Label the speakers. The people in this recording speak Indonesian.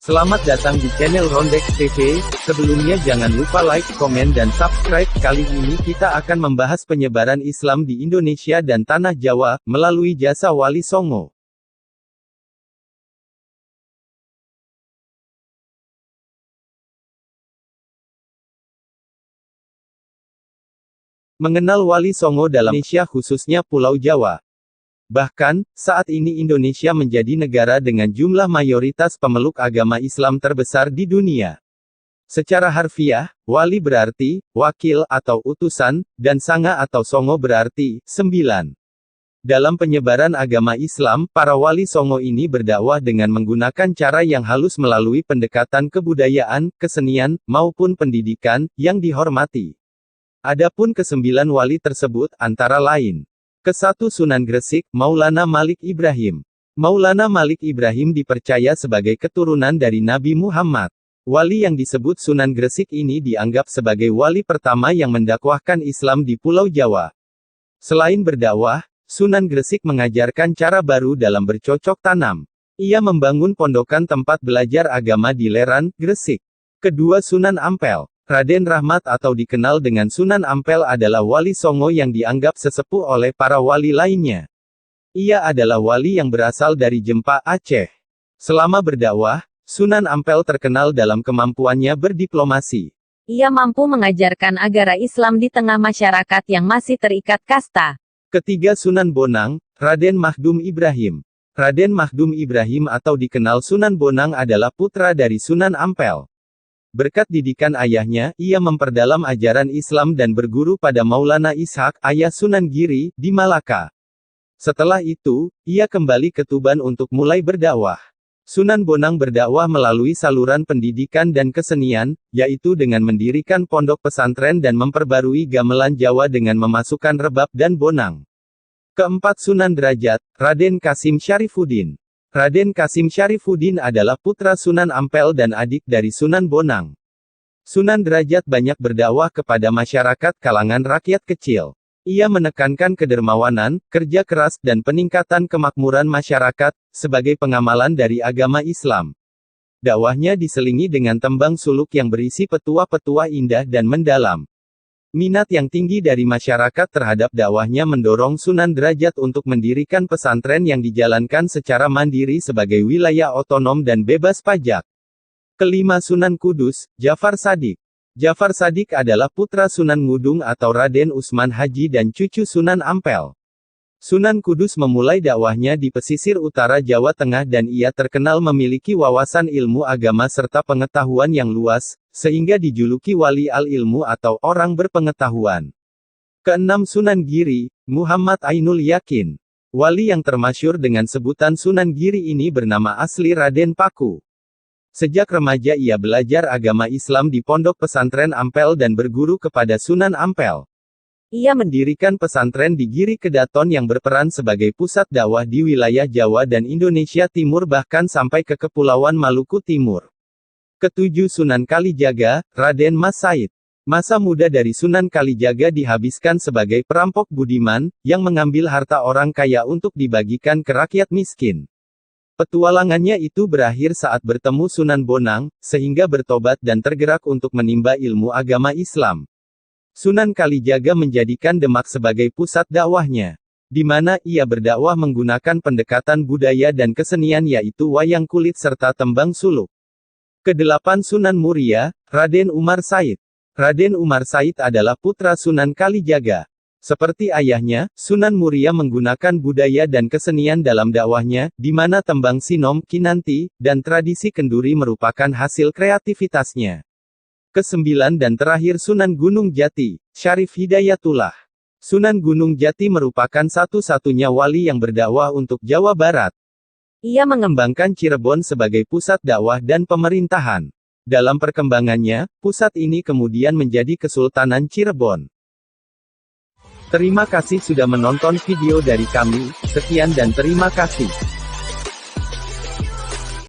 Speaker 1: Selamat datang di channel Rondex TV. Sebelumnya jangan lupa like, komen dan subscribe. Kali ini kita akan membahas penyebaran Islam di Indonesia dan Tanah Jawa, melalui jasa Wali Songo. Mengenal Wali Songo dalam Indonesia khususnya Pulau Jawa. Bahkan, saat ini Indonesia menjadi negara dengan jumlah mayoritas pemeluk agama Islam terbesar di dunia. Secara harfiah, wali berarti wakil atau utusan, dan sanga atau songo berarti 9. Dalam penyebaran agama Islam, para wali songo ini berdakwah dengan menggunakan cara yang halus melalui pendekatan kebudayaan, kesenian, maupun pendidikan, yang dihormati. Adapun ke-9 wali tersebut, antara lain: ke-1 Sunan Gresik, Maulana Malik Ibrahim. Maulana Malik Ibrahim dipercaya sebagai keturunan dari Nabi Muhammad. Wali yang disebut Sunan Gresik ini dianggap sebagai wali pertama yang mendakwahkan Islam di Pulau Jawa. Selain berdakwah, Sunan Gresik mengajarkan cara baru dalam bercocok tanam. Ia membangun pondokan tempat belajar agama di Leran, Gresik. Kedua Sunan Ampel. Raden Rahmat atau dikenal dengan Sunan Ampel adalah wali songo yang dianggap sesepuh oleh para wali lainnya. Ia adalah wali yang berasal dari Jempa, Aceh. Selama berdakwah, Sunan Ampel terkenal dalam kemampuannya berdiplomasi.
Speaker 2: Ia mampu mengajarkan agama Islam di tengah masyarakat yang masih terikat kasta.
Speaker 1: Ketiga Sunan Bonang, Raden Mahdum Ibrahim. Raden Mahdum Ibrahim atau dikenal Sunan Bonang adalah putra dari Sunan Ampel. Berkat didikan ayahnya, ia memperdalam ajaran Islam dan berguru pada Maulana Ishak, ayah Sunan Giri, di Malaka. Setelah itu, ia kembali ke Tuban untuk mulai berdakwah. Sunan Bonang berdakwah melalui saluran pendidikan dan kesenian, yaitu dengan mendirikan pondok pesantren dan memperbarui gamelan Jawa dengan memasukkan rebab dan bonang. Keempat Sunan Derajat, Raden Kasim Syarifuddin. Raden Kasim Syarifuddin adalah putra Sunan Ampel dan adik dari Sunan Bonang. Sunan Derajat banyak berdakwah kepada masyarakat kalangan rakyat kecil. Ia menekankan kedermawanan, kerja keras, dan peningkatan kemakmuran masyarakat, sebagai pengamalan dari agama Islam. Dakwahnya diselingi dengan tembang suluk yang berisi petua-petua indah dan mendalam. Minat yang tinggi dari masyarakat terhadap dakwahnya mendorong Sunan Derajat untuk mendirikan pesantren yang dijalankan secara mandiri sebagai wilayah otonom dan bebas pajak. Kelima Sunan Kudus, Jafar Shadiq. Jafar Shadiq adalah putra Sunan Ngudung atau Raden Usman Haji dan cucu Sunan Ampel. Sunan Kudus memulai dakwahnya di pesisir utara Jawa Tengah dan ia terkenal memiliki wawasan ilmu agama serta pengetahuan yang luas, sehingga dijuluki Wali Al-Ilmu atau orang berpengetahuan. Keenam Sunan Giri, Muhammad Ainul Yakin. Wali yang termasyhur dengan sebutan Sunan Giri ini bernama asli Raden Paku. Sejak remaja ia belajar agama Islam di pondok pesantren Ampel dan berguru kepada Sunan Ampel. Ia mendirikan pesantren di Giri Kedaton yang berperan sebagai pusat dakwah di wilayah Jawa dan Indonesia Timur bahkan sampai ke Kepulauan Maluku Timur. Ketujuh Sunan Kalijaga, Raden Mas Said. Masa muda dari Sunan Kalijaga dihabiskan sebagai perampok budiman, yang mengambil harta orang kaya untuk dibagikan ke rakyat miskin. Petualangannya itu berakhir saat bertemu Sunan Bonang, sehingga bertobat dan tergerak untuk menimba ilmu agama Islam. Sunan Kalijaga menjadikan Demak sebagai pusat dakwahnya, di mana ia berdakwah menggunakan pendekatan budaya dan kesenian yaitu wayang kulit serta tembang suluk. Kedelapan Sunan Muria, Raden Umar Said. Raden Umar Said adalah putra Sunan Kalijaga. Seperti ayahnya, Sunan Muria menggunakan budaya dan kesenian dalam dakwahnya, di mana tembang sinom, kinanti, dan tradisi kenduri merupakan hasil kreativitasnya. Kesembilan dan terakhir Sunan Gunung Jati, Syarif Hidayatullah. Sunan Gunung Jati merupakan satu-satunya wali yang berdakwah untuk Jawa Barat. Ia mengembangkan Cirebon sebagai pusat dakwah dan pemerintahan. Dalam perkembangannya, pusat ini kemudian menjadi Kesultanan Cirebon. Terima kasih sudah menonton video dari kami, sekian dan terima kasih.